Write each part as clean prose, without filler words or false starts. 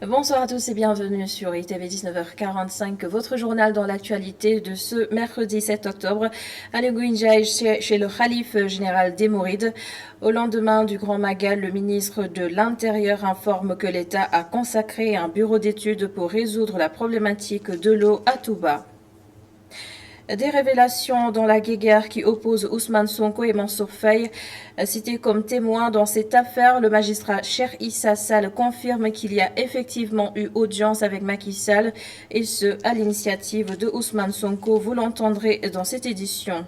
Bonsoir à tous et bienvenue sur ITV 19h45, votre journal dans l'actualité de ce mercredi 7 octobre. Ali Ngouille chez le Khalif général des Mourides. Au lendemain du Grand Magal, le ministre de l'Intérieur informe que l'État a consacré un bureau d'études pour résoudre la problématique de l'eau à Touba. Des révélations dans la guéguerre qui oppose Ousmane Sonko et Mansour Faye. Cité comme témoin dans cette affaire, le magistrat Cheikh Issa Sall confirme qu'il y a effectivement eu audience avec Macky Sall, et ce, à l'initiative de Ousmane Sonko. Vous l'entendrez dans cette édition.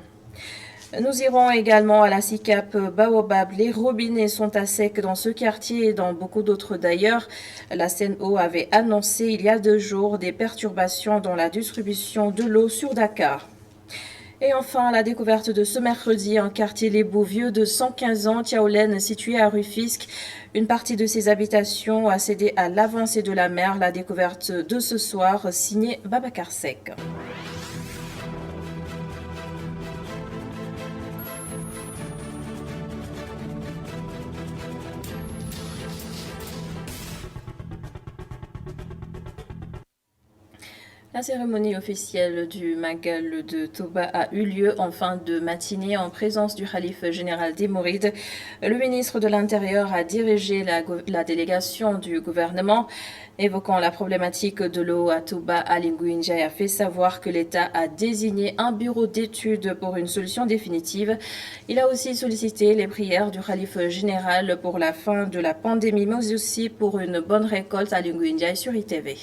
Nous irons également à la SICAP Baobab. Les robinets sont à sec dans ce quartier et dans beaucoup d'autres d'ailleurs. La CNO avait annoncé il y a 2 jours des perturbations dans la distribution de l'eau sur Dakar. Et enfin, la découverte de ce mercredi, un quartier lébou vieux de 115 ans, Tiaolen, situé à Rufisque. Une partie de ses habitations a cédé à l'avancée de la mer. La découverte de ce soir, signée Babacar Sek. La cérémonie officielle du Magal de Touba a eu lieu en fin de matinée en présence du Khalif général des Mourides. Le ministre de l'Intérieur a dirigé la délégation du gouvernement. Évoquant la problématique de l'eau à Touba, Ali Ngouille a fait savoir que l'État a désigné un bureau d'études pour une solution définitive. Il a aussi sollicité les prières du Khalif général pour la fin de la pandémie, mais aussi pour une bonne récolte. Ali Ngouille sur ITV.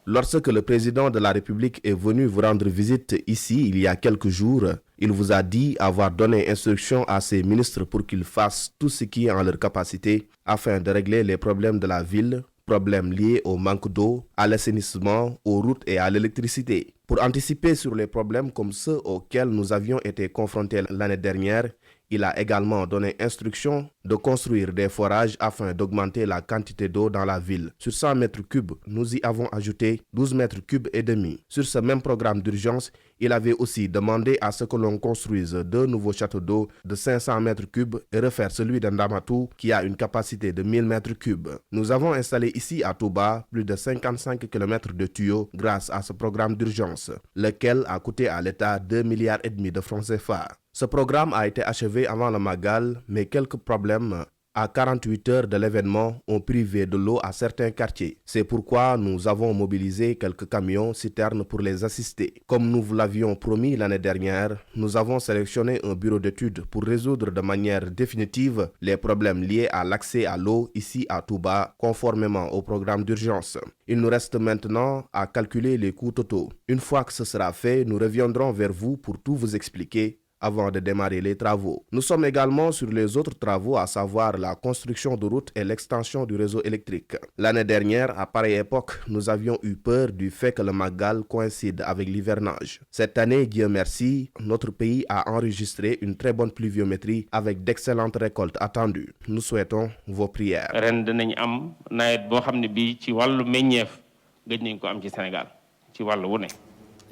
Lorsque le président de la République est venu vous rendre visite ici il y a quelques jours, il vous a dit avoir donné instruction à ses ministres pour qu'ils fassent tout ce qui est en leur capacité afin de régler les problèmes de la ville, problèmes liés au manque d'eau, à l'assainissement, aux routes et à l'électricité. Pour anticiper sur les problèmes comme ceux auxquels nous avions été confrontés l'année dernière, il a également donné instruction de construire des forages afin d'augmenter la quantité d'eau dans la ville. Sur 100 mètres cubes, nous y avons ajouté 12 mètres cubes et demi. Sur ce même programme d'urgence, il avait aussi demandé à ce que l'on construise 2 nouveaux châteaux d'eau de 500 mètres cubes et refaire celui d'Andamatou qui a une capacité de 1000 mètres cubes. Nous avons installé ici à Touba plus de 55 km de tuyaux grâce à ce programme d'urgence, lequel a coûté à l'État 2,5 milliards de francs CFA. Ce programme a été achevé avant le Magal, mais quelques problèmes à 48 heures de l'événement ont privé de l'eau à certains quartiers. C'est pourquoi nous avons mobilisé quelques camions citernes pour les assister. Comme nous vous l'avions promis l'année dernière, nous avons sélectionné un bureau d'études pour résoudre de manière définitive les problèmes liés à l'accès à l'eau ici à Touba, conformément au programme d'urgence. Il nous reste maintenant à calculer les coûts totaux. Une fois que ce sera fait, nous reviendrons vers vous pour tout vous expliquer avant de démarrer les travaux. Nous sommes également sur les autres travaux, à savoir la construction de routes et l'extension du réseau électrique. L'année dernière, à pareille époque, nous avions eu peur du fait que le Magal coïncide avec l'hivernage. Cette année, Dieu merci, notre pays a enregistré une très bonne pluviométrie avec d'excellentes récoltes attendues. Nous souhaitons vos prières.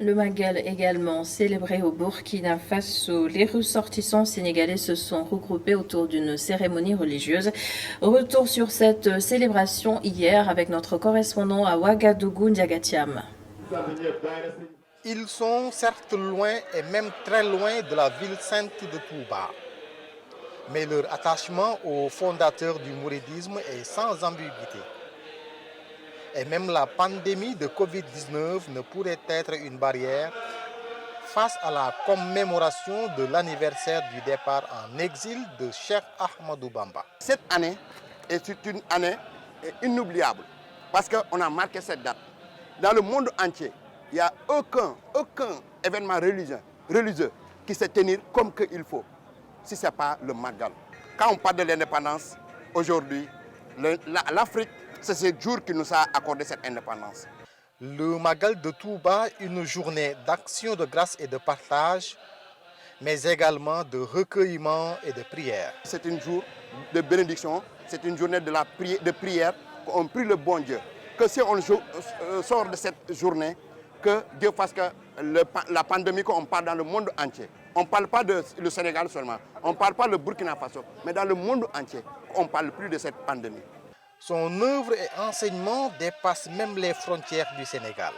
Le Magal également célébré au Burkina Faso. Les ressortissants sénégalais se sont regroupés autour d'une cérémonie religieuse. Retour sur cette célébration hier avec notre correspondant à Ouagadougou, Ndiagatiam. Ils sont certes loin et même très loin de la ville sainte de Touba. Mais leur attachement au fondateur du mouridisme est sans ambiguïté. Et même la pandémie de Covid-19 ne pourrait être une barrière face à la commémoration de l'anniversaire du départ en exil de Cheikh Ahmadou Bamba. Cette année est une année inoubliable parce qu'on a marqué cette date. Dans le monde entier, il n'y a aucun événement religieux qui se tenir comme qu'il faut, si ce n'est pas le Magal. Quand on parle de l'indépendance, aujourd'hui, l'Afrique, c'est ce jour qui nous a accordé cette indépendance. Le Magal de Touba, une journée d'action de grâce et de partage, mais également de recueillement et de prière. C'est une journée de bénédiction, c'est une journée de prière qu'on prie le bon Dieu. Que si on sort de cette journée, que Dieu fasse que la pandémie qu'on parle dans le monde entier, On ne parle pas du Sénégal seulement, on ne parle pas le Burkina Faso, mais dans le monde entier, on ne parle plus de cette pandémie. Son œuvre et enseignement dépassent même les frontières du Sénégal.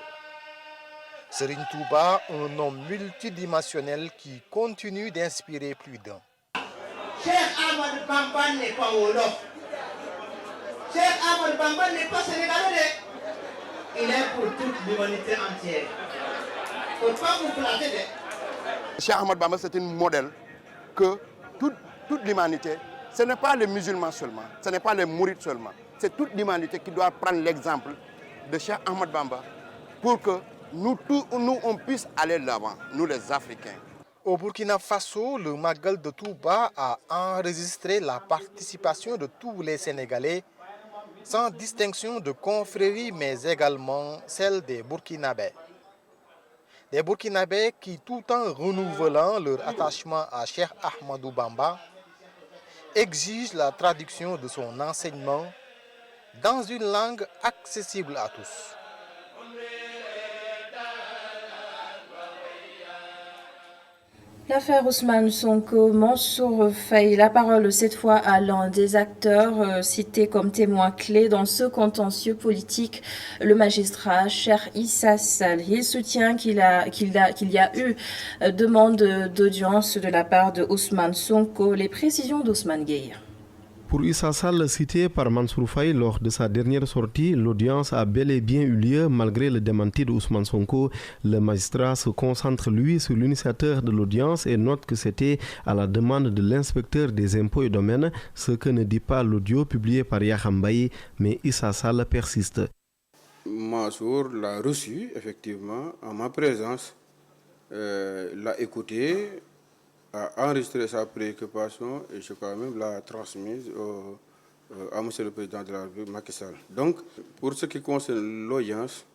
Serigne Touba, un homme multidimensionnel qui continue d'inspirer plus d'un. Cheikh Ahmadou Bamba n'est pas Wolof. Cheikh Ahmadou Bamba n'est pas sénégalais. Il est pour toute l'humanité entière. Il ne faut pas vous flatter. Cheikh Ahmadou Bamba, c'est un modèle que toute l'humanité, ce n'est pas les musulmans seulement, ce n'est pas les mourides seulement, c'est toute l'humanité qui doit prendre l'exemple de Cheikh Ahmadou Bamba pour que nous, on puisse aller de l'avant, nous les Africains. Au Burkina Faso, le Magal de Touba a enregistré la participation de tous les Sénégalais, sans distinction de confrérie, mais également celle des Burkinabés. Des Burkinabés qui, tout en renouvelant leur attachement à Cheikh Ahmadou Bamba, exigent la traduction de son enseignement dans une langue accessible à tous. L'affaire Ousmane Sonko, Mansour Faye, la parole cette fois à l'un des acteurs cités comme témoin clé dans ce contentieux politique, le magistrat Cheikh Issa Sall. Il soutient qu'il y a eu demande d'audience de la part de Ousmane Sonko. Les précisions d'Ousmane Gueye. Pour Issa Sall, cité par Mansour Faye lors de sa dernière sortie, l'audience a bel et bien eu lieu malgré le démenti de Ousmane Sonko. Le magistrat se concentre, lui, sur l'initiateur de l'audience et note que c'était à la demande de l'inspecteur des impôts et domaines, ce que ne dit pas l'audio publié par Yakham Baye, mais Issa Sall persiste. Mansour l'a reçu, effectivement, en ma présence, l'a écouté, a enregistré sa préoccupation et je crois même l'a transmise à M. le Président de la République, Macky Sall. Donc, pour ce qui concerne l'audience,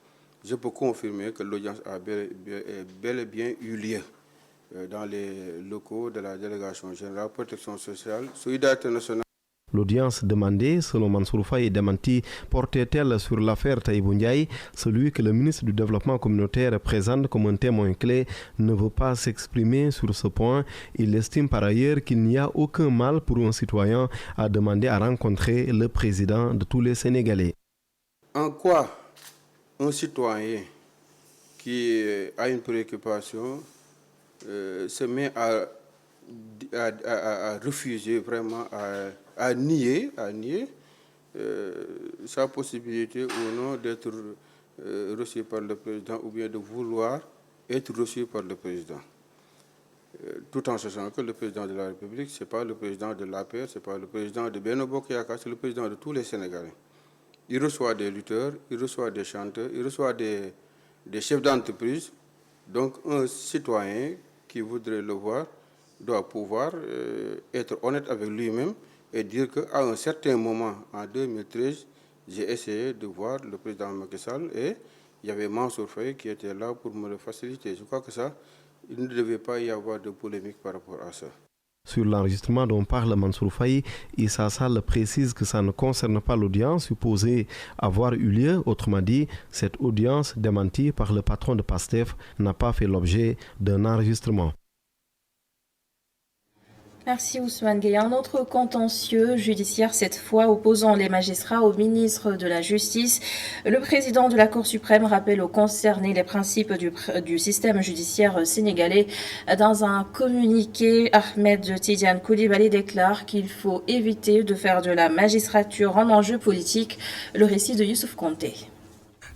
je peux confirmer que l'audience a bel et bien eu lieu dans les locaux de la Délégation générale protection sociale, solidarité nationale. L'audience demandée, selon Mansour Faye, démentie, portait-elle sur l'affaire Taïbou Ndiaye? Celui que le ministre du Développement communautaire présente comme un témoin clé ne veut pas s'exprimer sur ce point. Il estime par ailleurs qu'il n'y a aucun mal pour un citoyen à demander à rencontrer le président de tous les Sénégalais. En quoi un citoyen qui a une préoccupation se met à refuser vraiment, à nier sa possibilité ou non d'être reçu par le président ou bien de vouloir être reçu par le président. Tout en sachant que le président de la République, ce n'est pas le président de l'APR, ce n'est pas le président de Benno Bokk Yakaar, c'est le président de tous les Sénégalais. Il reçoit des lutteurs, il reçoit des chanteurs, il reçoit des chefs d'entreprise. Donc un citoyen qui voudrait le voir doit pouvoir être honnête avec lui-même et dire qu'à un certain moment, en 2013, j'ai essayé de voir le président Macky Sall et il y avait Mansour Faye qui était là pour me le faciliter. Je crois que ça, il ne devait pas y avoir de polémique par rapport à ça. Sur l'enregistrement dont parle Mansour Faye, Issa Sall précise que ça ne concerne pas l'audience supposée avoir eu lieu. Autrement dit, cette audience démentie par le patron de PASTEF n'a pas fait l'objet d'un enregistrement. Merci Ousmane Gueye. Un autre contentieux judiciaire, cette fois opposant les magistrats au ministre de la Justice. Le président de la Cour suprême rappelle aux concernés les principes du système judiciaire sénégalais. Dans un communiqué, Ahmed Tidiane Coulibaly déclare qu'il faut éviter de faire de la magistrature un enjeu politique. Le récit de Youssouf Konté.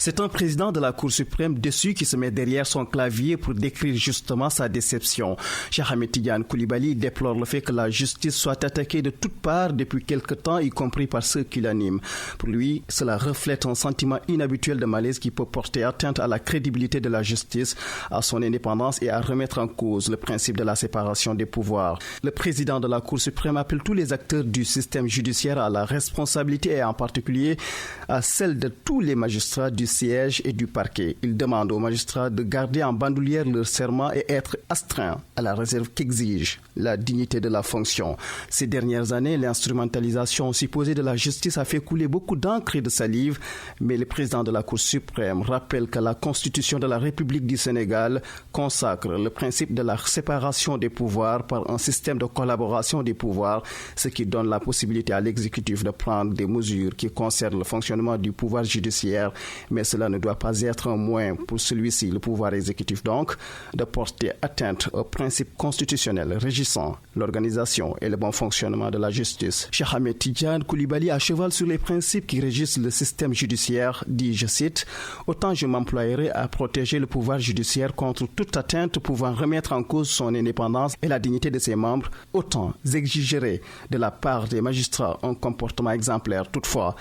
C'est un président de la Cour suprême déçu qui se met derrière son clavier pour décrire justement sa déception. Cheikh Ahmed Tidiane Coulibaly déplore le fait que la justice soit attaquée de toutes parts depuis quelque temps, y compris par ceux qui l'animent. Pour lui, cela reflète un sentiment inhabituel de malaise qui peut porter atteinte à la crédibilité de la justice, à son indépendance et à remettre en cause le principe de la séparation des pouvoirs. Le président de la Cour suprême appelle tous les acteurs du système judiciaire à la responsabilité et en particulier à celle de tous les magistrats du siège et du parquet. Il demande aux magistrats de garder en bandoulière leur serment et être astreints à la réserve qu'exige la dignité de la fonction. Ces dernières années, l'instrumentalisation supposée de la justice a fait couler beaucoup d'encre et de salive, mais le président de la Cour suprême rappelle que la Constitution de la République du Sénégal consacre le principe de la séparation des pouvoirs par un système de collaboration des pouvoirs, ce qui donne la possibilité à l'exécutif de prendre des mesures qui concernent le fonctionnement du pouvoir judiciaire, mais cela ne doit pas être un moyen pour celui-ci, le pouvoir exécutif donc, de porter atteinte aux principes constitutionnels régissant l'organisation et le bon fonctionnement de la justice. Cheikh Ahmed Tidiane Coulibaly, à cheval sur les principes qui régissent le système judiciaire, dit, je cite, « Autant je m'emploierai à protéger le pouvoir judiciaire contre toute atteinte pouvant remettre en cause son indépendance et la dignité de ses membres, autant j'exigerai de la part des magistrats un comportement exemplaire. Toutefois,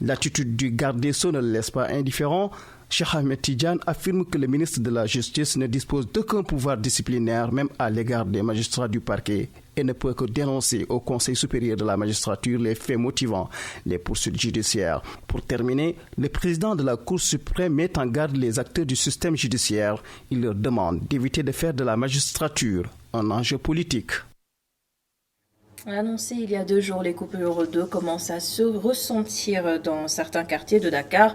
l'attitude du garde des Sceaux ne le laisse pas indifférent. Cheikh Ahmed Tidiane affirme que le ministre de la Justice ne dispose d'aucun pouvoir disciplinaire, même à l'égard des magistrats du parquet, et ne peut que dénoncer au Conseil supérieur de la magistrature les faits motivant les poursuites judiciaires. Pour terminer, le président de la Cour suprême met en garde les acteurs du système judiciaire. Il leur demande d'éviter de faire de la magistrature un enjeu politique. Annoncé il y a 2 jours, les coupures d'eau commencent à se ressentir dans certains quartiers de Dakar.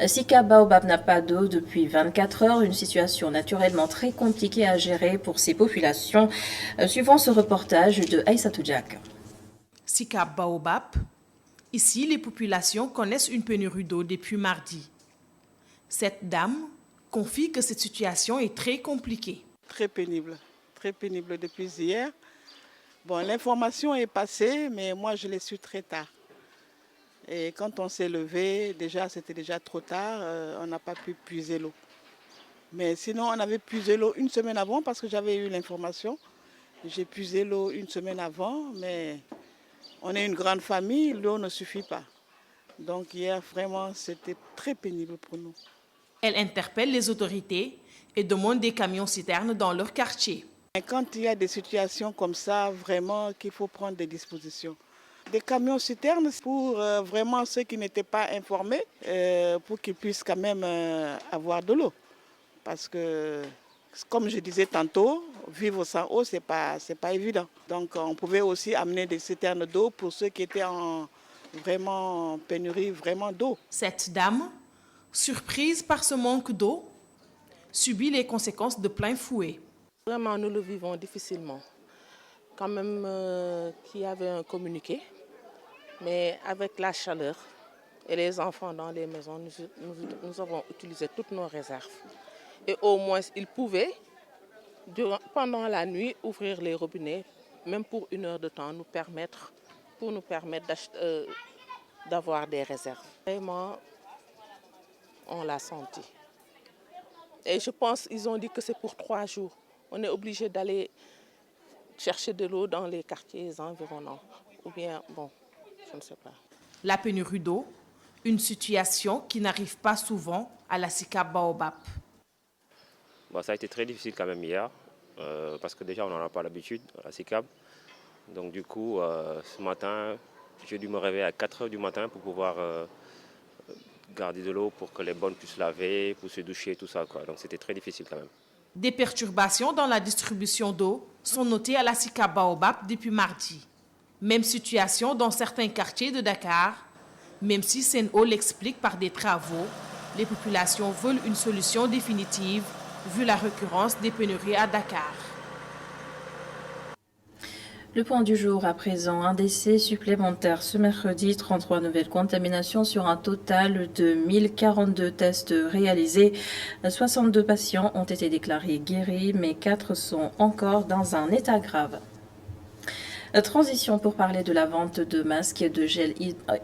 Sika Baobab n'a pas d'eau depuis 24 heures, une situation naturellement très compliquée à gérer pour ces populations. Suivant ce reportage de Aïssatou Diak. Sika Baobab, ici les populations connaissent une pénurie d'eau depuis mardi. Cette dame confie que cette situation est très compliquée. Très pénible depuis hier. Bon, l'information est passée, mais moi je l'ai su très tard. Et quand on s'est levé, c'était déjà trop tard, on n'a pas pu puiser l'eau. Mais sinon, on avait puisé l'eau une semaine avant parce que j'avais eu l'information. J'ai puisé l'eau une semaine avant, mais on est une grande famille, l'eau ne suffit pas. Donc hier, vraiment, c'était très pénible pour nous. Elle interpelle les autorités et demande des camions-citernes dans leur quartier. Quand il y a des situations comme ça, vraiment qu'il faut prendre des dispositions. Des camions-citernes pour vraiment ceux qui n'étaient pas informés, pour qu'ils puissent quand même avoir de l'eau. Parce que, comme je disais tantôt, vivre sans eau, c'est pas évident. Donc on pouvait aussi amener des citernes d'eau pour ceux qui étaient en pénurie d'eau. Cette dame, surprise par ce manque d'eau, subit les conséquences de plein fouet. Vraiment, nous le vivons difficilement. Quand même qu'il y avait un communiqué, mais avec la chaleur et les enfants dans les maisons, nous avons utilisé toutes nos réserves. Et au moins, ils pouvaient, pendant la nuit, ouvrir les robinets, même pour 1 heure de temps, pour nous permettre d'avoir des réserves. Vraiment, on l'a senti. Et je pense qu'ils ont dit que c'est pour 3 jours. On est obligé d'aller chercher de l'eau dans les quartiers environnants. Ou bien, bon, je ne sais pas. La pénurie d'eau, une situation qui n'arrive pas souvent à la Sika Baobab. Bon, ça a été très difficile quand même hier, parce que déjà on n'en a pas l'habitude à la SICAB. Donc du coup, ce matin, j'ai dû me réveiller à 4 h du matin pour pouvoir garder de l'eau pour que les bonnes puissent laver, pour se doucher, tout ça, quoi. Donc c'était très difficile quand même. Des perturbations dans la distribution d'eau sont notées à la Sika Baobab depuis mardi. Même situation dans certains quartiers de Dakar. Même si Sen'Eau l'explique par des travaux, les populations veulent une solution définitive vu la récurrence des pénuries à Dakar. Le point du jour à présent, un décès supplémentaire ce mercredi, 33 nouvelles contaminations sur un total de 1042 tests réalisés. 62 patients ont été déclarés guéris, mais 4 sont encore dans un état grave. Transition pour parler de la vente de masques et de gel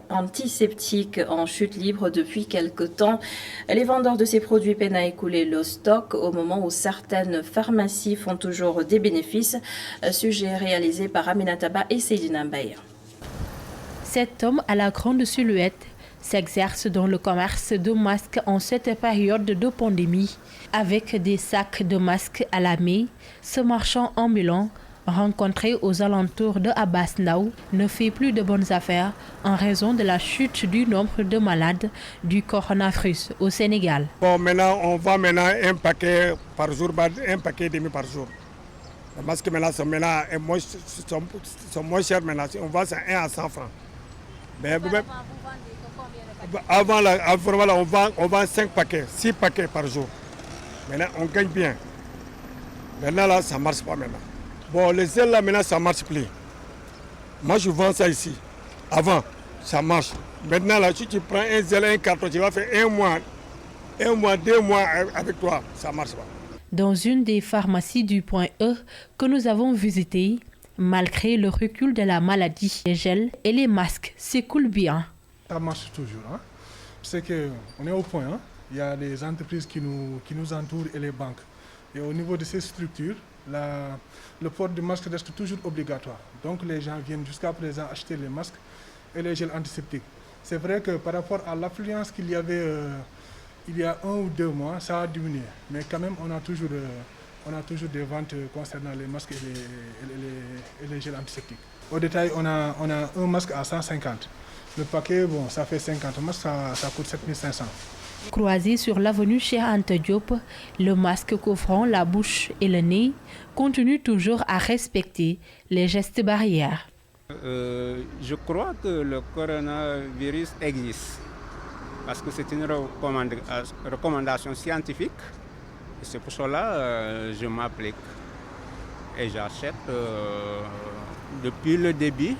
antiseptique en chute libre depuis quelque temps. Les vendeurs de ces produits peinent à écouler le stock au moment où certaines pharmacies font toujours des bénéfices. Sujet réalisé par Aminata Ba et Seydina Mbaye. Cet homme à la grande silhouette s'exerce dans le commerce de masques en cette période de pandémie. Avec des sacs de masques à la main, ce marchand ambulant rencontré aux alentours de Abass Ndao, ne fait plus de bonnes affaires en raison de la chute du nombre de malades du coronavirus au Sénégal. Bon, maintenant, on vend un paquet par jour, un paquet et demi par jour. Les masques maintenant sont moins chers maintenant. On vend ça 1 à 100 francs. Mais avant, on vend 5 paquets, 6 paquets par jour. Maintenant, on gagne bien. Maintenant, là, ça ne marche pas maintenant. Bon, les gels, là, maintenant, ça ne marche plus. Moi, je vends ça ici. Avant, ça marche. Maintenant, là, si tu prends un gel, un carton, tu vas faire 1 mois, 2 mois avec toi. Ça ne marche pas. Dans une des pharmacies du Point E que nous avons visitées, malgré le recul de la maladie, les gels et les masques s'écoulent bien. Ça marche toujours. Hein? C'est qu'on est au point. Hein? Il y a des entreprises qui nous entourent et les banques. Et au niveau de ces structures, le port du masque reste toujours obligatoire. Donc les gens viennent jusqu'à présent acheter les masques et les gels antiseptiques. C'est vrai que par rapport à l'affluence qu'il y avait il y a 1 ou 2 mois, ça a diminué. Mais quand même, on a toujours des ventes concernant les masques et les gels antiseptiques. Au détail, on a un masque à 150. Le paquet, bon, ça fait 50 masques, ça coûte 7500. Croisé sur l'avenue Cheikh Anta Diop, le masque couvrant la bouche et le nez continue toujours à respecter les gestes barrières. Je crois que le coronavirus existe parce que c'est une recommandation scientifique. Et c'est pour cela que je m'applique et j'achète depuis le début.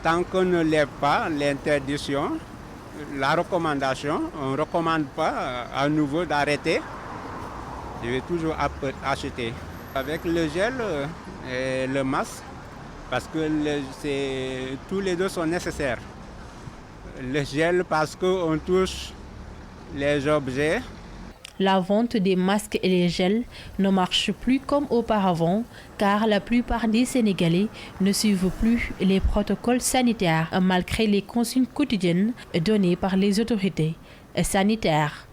Tant qu'on ne lève pas l'interdiction, la recommandation, on ne recommande pas à nouveau d'arrêter. Je vais toujours acheter. Avec le gel et le masque, parce que tous les deux sont nécessaires. Le gel parce qu'on touche les objets. La vente des masques et les gels ne marche plus comme auparavant car la plupart des Sénégalais ne suivent plus les protocoles sanitaires malgré les consignes quotidiennes données par les autorités sanitaires.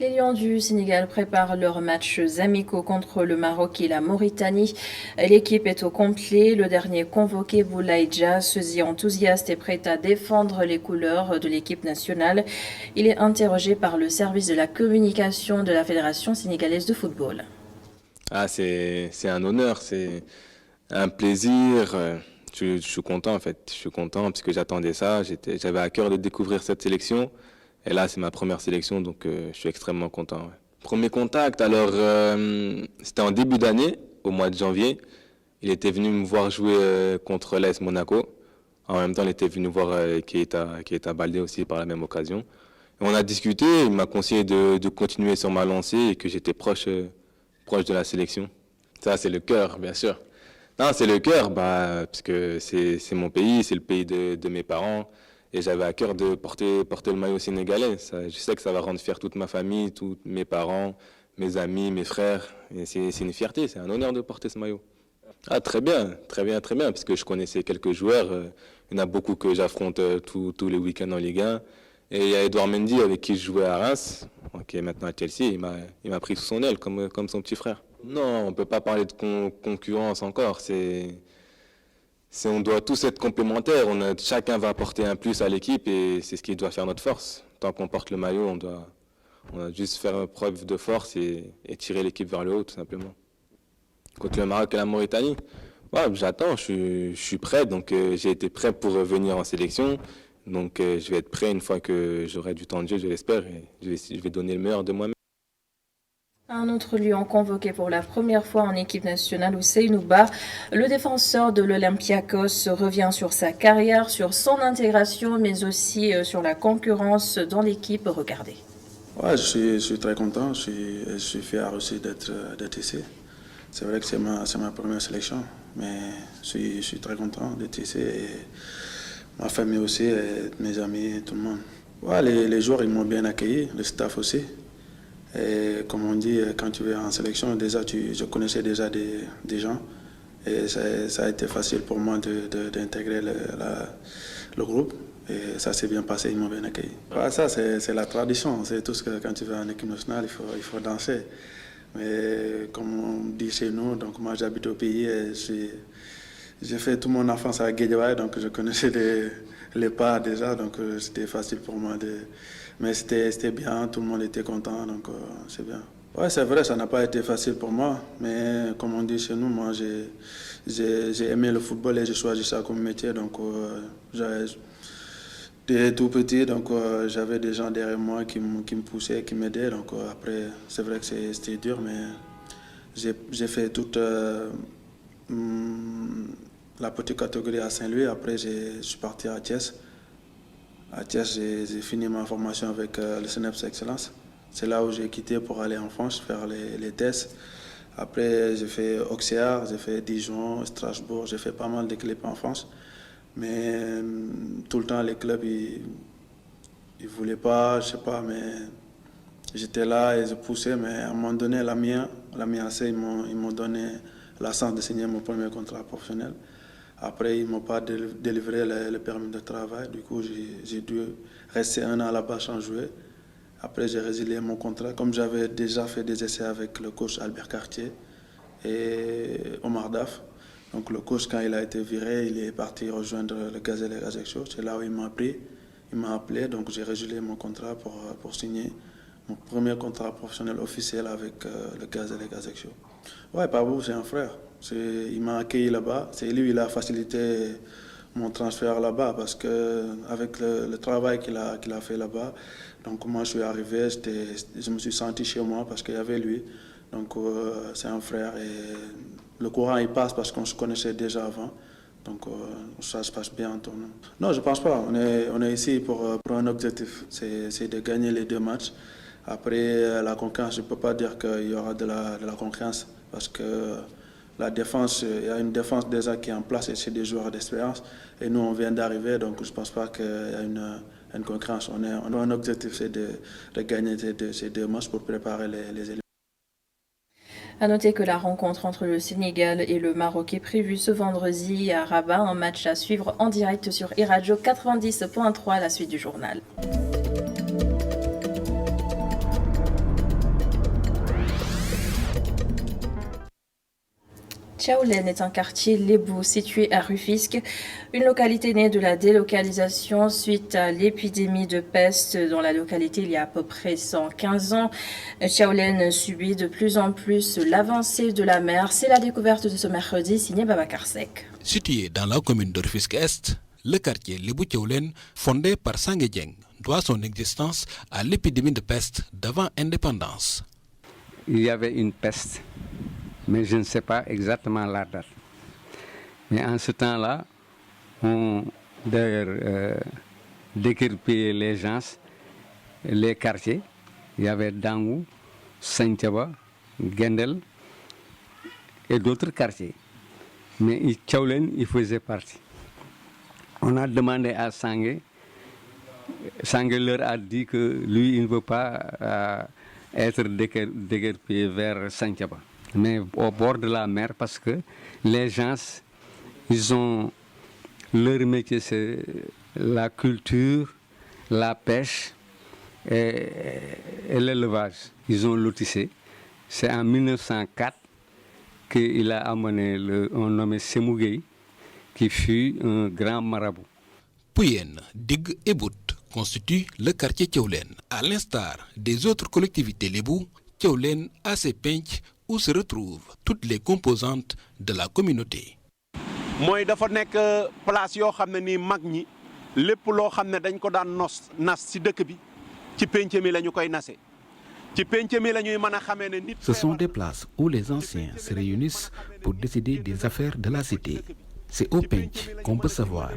Les Lions du Sénégal préparent leurs matchs amicaux contre le Maroc et la Mauritanie. L'équipe est au complet. Le dernier convoqué, Boulaye Dia, se dit enthousiaste et prêt à défendre les couleurs de l'équipe nationale. Il est interrogé par le service de la communication de la Fédération sénégalaise de football. C'est un honneur, c'est un plaisir. Je suis content en fait. Je suis content parce que j'attendais ça. J'avais à cœur de découvrir cette sélection. Et là, c'est ma première sélection, donc je suis extrêmement content. Ouais. Premier contact, alors c'était en début d'année, au mois de janvier. Il était venu me voir jouer contre l'AS Monaco. En même temps, il était venu voir Keita Baldé aussi par la même occasion. Et on a discuté, il m'a conseillé de continuer sur ma lancée et que j'étais proche de la sélection. Ça, c'est le cœur, bien sûr. Non, c'est le cœur, parce que c'est mon pays, c'est le pays de mes parents. Et j'avais à cœur de porter le maillot sénégalais. Je sais que ça va rendre fier toute ma famille, tous mes parents, mes amis, mes frères. Et c'est une fierté, c'est un honneur de porter ce maillot. Ah, très bien, parce que je connaissais quelques joueurs. Il y en a beaucoup que j'affronte tous les week-ends en Ligue 1. Et il y a Edouard Mendy avec qui je jouais à Reims, qui est maintenant à Chelsea. Il m'a pris sous son aile comme son petit frère. Non, on ne peut pas parler de concurrence encore. On doit tous être complémentaires, chacun va apporter un plus à l'équipe et c'est ce qui doit faire notre force. Tant qu'on porte le maillot, on doit juste faire preuve de force et tirer l'équipe vers le haut tout simplement. Contre le Maroc et la Mauritanie, j'attends, je suis prêt, donc j'ai été prêt pour venir en sélection. Donc je vais être prêt une fois que j'aurai du temps de jeu, je l'espère, et je vais donner le meilleur de moi-même. Un autre Lion convoqué pour la première fois en équipe nationale, Ousseynou Ba, le défenseur de l'Olympiakos, revient sur sa carrière, sur son intégration, mais aussi sur la concurrence dans l'équipe. Regardez. Ouais, je suis très content, je suis fier aussi d'être ici. C'est vrai que c'est ma première sélection, mais je suis très content d'être ici et ma famille aussi, et mes amis, tout le monde. Ouais, les joueurs ils m'ont bien accueilli, le staff aussi. Et comme on dit, quand tu es en sélection, déjà je connaissais déjà des gens et ça a été facile pour moi d'intégrer le groupe. Et ça s'est bien passé, ils m'ont bien accueilli. Ça, c'est la tradition. C'est tout ce que quand tu vas en équipe nationale, il faut danser. Mais comme on dit chez nous, donc moi j'habite au pays et j'ai fait toute mon enfance à Guédiawaye, donc je connaissais les pas déjà, donc c'était facile pour moi. Mais c'était bien, tout le monde était content, donc c'est bien. Ouais, c'est vrai, ça n'a pas été facile pour moi, mais comme on dit chez nous, moi j'ai aimé le football et j'ai choisi ça comme métier, donc j'étais tout petit, donc j'avais des gens derrière moi qui me poussaient, qui m'aidaient, donc après c'est vrai que c'était dur, mais j'ai fait toute la petite catégorie à Saint-Louis, après je suis parti à Thiès. À Thiès, j'ai fini ma formation avec le CNEPS Excellence. C'est là où j'ai quitté pour aller en France faire les tests. Après, j'ai fait Auxerre, j'ai fait Dijon, Strasbourg, j'ai fait pas mal de clubs en France. Mais tout le temps, les clubs, ils ne voulaient pas, je sais pas, mais j'étais là et je poussais. Mais à un moment donné, la mienne AC, ils m'ont donné la chance de signer mon premier contrat professionnel. Après, ils ne m'ont pas délivré le permis de travail. Du coup, j'ai dû rester 1 an là-bas sans jouer. Après, j'ai résilié mon contrat. Comme j'avais déjà fait des essais avec le coach Albert Cartier et Omar Daf. Donc le coach, quand il a été viré, il est parti rejoindre le Gazelle Ajaccio. C'est là où il m'a pris. Il m'a appelé, donc j'ai résilié mon contrat pour signer mon premier contrat professionnel officiel avec le Gazelle Ajaccio. Ouais, Pabou, c'est un frère. Il m'a accueilli là-bas. C'est lui, il a facilité mon transfert là-bas parce qu'avec le travail qu'il a fait là-bas, donc moi je suis arrivé, je me suis senti chez moi parce qu'il y avait lui. Donc c'est un frère et le courant il passe parce qu'on se connaissait déjà avant. Donc ça se passe bien entre nous. Non, je ne pense pas. On est ici pour un objectif, c'est de gagner les 2 matchs. Après la concurrence, je ne peux pas dire qu'il y aura de la concurrence parce que la défense, il y a une défense déjà qui est en place et c'est des joueurs d'expérience. Et nous, on vient d'arriver, donc je ne pense pas qu'il y a une concurrence. On a un objectif, c'est de gagner ces 2 matchs pour préparer les éliminatoires. À noter que la rencontre entre le Sénégal et le Maroc est prévue ce vendredi à Rabat, un match à suivre en direct sur iRadio 90.3 à la suite du journal. Tchaoulène est un quartier lébou situé à Rufisque, une localité née de la délocalisation suite à l'épidémie de peste dans la localité il y a à peu près 115 ans. Tchaoulène subit de plus en plus l'avancée de la mer. C'est la découverte de ce mercredi signé Babacar Seck. Situé dans la commune de Rufisque-Est, le quartier Lébou Tchaoulène, fondé par Sangue Dieng, doit son existence à l'épidémie de peste d'avant indépendance. Il y avait une peste, mais je ne sais pas exactement la date. Mais en ce temps-là, on décrépit les gens, les quartiers. Il y avait Dangou, Saint-Thiaba, Gendel et d'autres quartiers. Mais Tchaoulène, il faisait partie. On a demandé à Sangue. Sangue leur a dit que lui, il ne veut pas être déguerpillé vers Saint-Thiaba, mais au bord de la mer, parce que les gens, ils ont leur métier, c'est la culture, la pêche et l'élevage. Ils ont lotissé. C'est en 1904 qu'il a amené un nommé Semougei, qui fut un grand marabout. Pouyen, Dig et Bout constituent le quartier Tchaoulène. À l'instar des autres collectivités lébou, Tchaoulène a ses pencs où se retrouvent toutes les composantes de la communauté. Moi, dafa nek place yo xamné ni mag ñi lepp lo xamné dañ ko daan nas ci dëkk bi ci penc mi lañu koy nassé. Ci penc mi lañuy mëna xamé né nit. Ce sont des places où les anciens se réunissent pour décider des affaires de la cité. C'est au penc qu'on peut savoir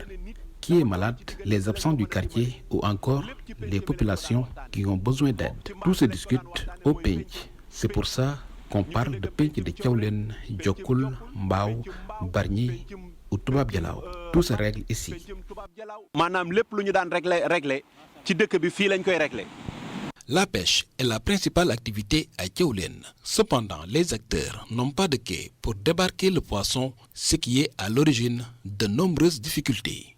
qui est malade, les absents du quartier ou encore les populations qui ont besoin d'aide. Tout se discute au penc. C'est pour ça qu'on parle de penc de Tchaoulène, Djokul, Mbao, Bargny ou Toubab Dialaw. Tout se règle ici. Manam lepp luñu daan régler ci dëkk bi fi lañ koy régler. La pêche est la principale activité à Tchaoulène. Cependant, les acteurs n'ont pas de quai pour débarquer le poisson, ce qui est à l'origine de nombreuses difficultés.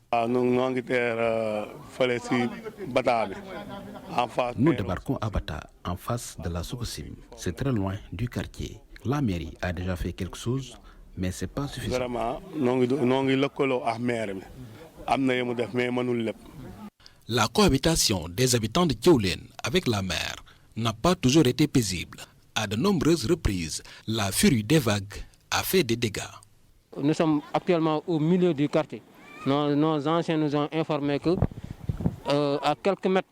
Nous débarquons à Bata, en face de la Sococim. C'est très loin du quartier. La mairie a déjà fait quelque chose, mais ce n'est pas suffisant. La cohabitation des habitants de Thiawlène avec la mer n'a pas toujours été paisible. À de nombreuses reprises, la furie des vagues a fait des dégâts. Nous sommes actuellement au milieu du quartier. Nos anciens nous ont informé que à quelques mètres,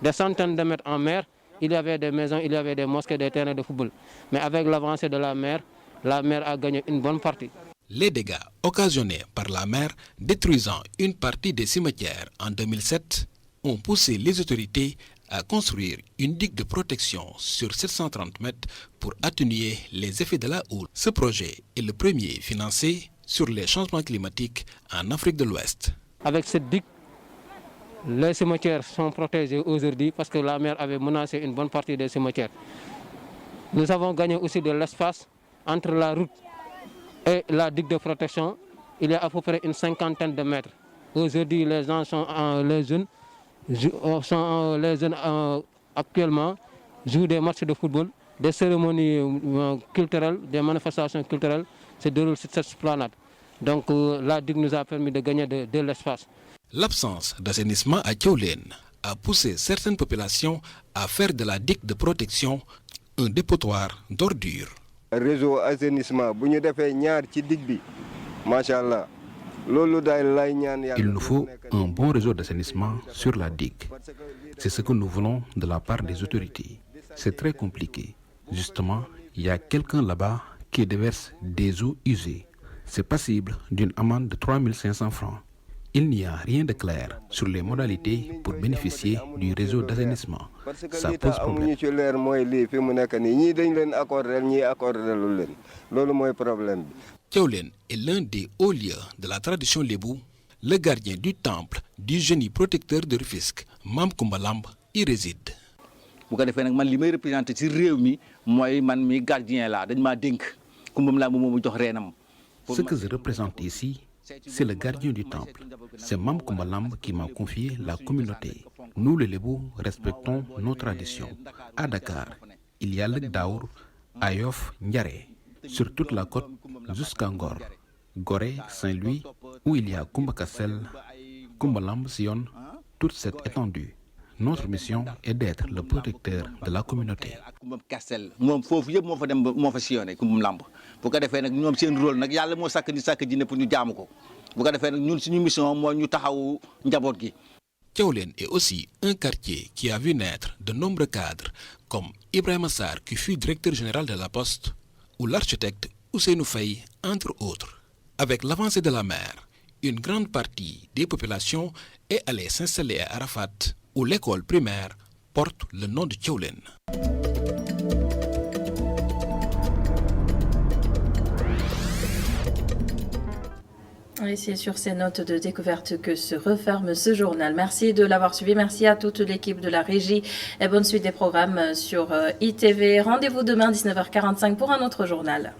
des centaines de mètres en mer, il y avait des maisons, il y avait des mosquées, des terrains de football. Mais avec l'avancée de la mer a gagné une bonne partie. Les dégâts occasionnés par la mer détruisant une partie des cimetières en 2007 ont poussé les autorités à construire une digue de protection sur 730 mètres pour atténuer les effets de la houle. Ce projet est le premier financé sur les changements climatiques en Afrique de l'Ouest. Avec cette digue, les cimetières sont protégés aujourd'hui parce que la mer avait menacé une bonne partie des cimetières. Nous avons gagné aussi de l'espace entre la route et la digue de protection. Il y a à peu près une cinquantaine de mètres. Aujourd'hui, les jeunes actuellement jouent des matchs de football, des cérémonies culturelles, des manifestations culturelles se déroulent sur cette esplanade. Donc la digue nous a permis de gagner de l'espace. L'absence d'assainissement à Thiawlène a poussé certaines populations à faire de la digue de protection un dépotoir d'ordures. Réseau assainissement, bu ñu defee ñaar ci digue bi, machallah. Il nous faut un bon réseau d'assainissement sur la digue. C'est ce que nous voulons de la part des autorités. C'est très compliqué. Justement, il y a quelqu'un là-bas qui déverse des eaux usées. C'est passible d'une amende de 3 500 francs. Il n'y a rien de clair sur les modalités pour bénéficier du réseau d'assainissement. Ça pose problème. Thiawlène est l'un des hauts lieux de la tradition lébou. Le gardien du temple du génie protecteur de Rufisque, Mam Koumba Lamb, y réside. Bu ko defee nag man li may représenté ci réew mi mooy man mi gardien laa dañ maa dénk Koumba Lamb moomu jox reenam. Ce que je représente ici, c'est le gardien du temple. C'est Mam Koumba Lamb qui m'a confié la communauté. Nous, les Lébou, respectons nos traditions. À Dakar, il y a le Daour, à Yoff, Ndiaré, sur toute la côte jusqu'à Ngor, Gorée, Saint-Louis, où il y a Koumba Kassel, Koumba Lamb sillonne toute cette étendue. Notre mission est d'être le protecteur de la communauté. Koumba Kassel moom foofu yëpp moo fa dem moo fa sillonné Koumba Lamb bu ko defee nag ñoom seen rôle nag yàlla moo sàkk ni sàkk jinne pour ñu jaamu ko bu ko defee nag ñun suñu mission mooy ñu taxawu njaboot gi. Thiawlène est aussi un quartier qui a vu naître de nombreux cadres comme Ibrahima Sarr qui fut directeur général de la Poste ou l'architecte Ousseynou Faye entre autres. Avec l'avancée de la mer, une grande partie des populations est allée s'installer à Arafat où l'école primaire porte le nom de Thiawlène. Et c'est sur ces notes de découverte que se referme ce journal. Merci de l'avoir suivi. Merci à toute l'équipe de la régie et bonne suite des programmes sur ITV. Rendez-vous demain 19h45 pour un autre journal.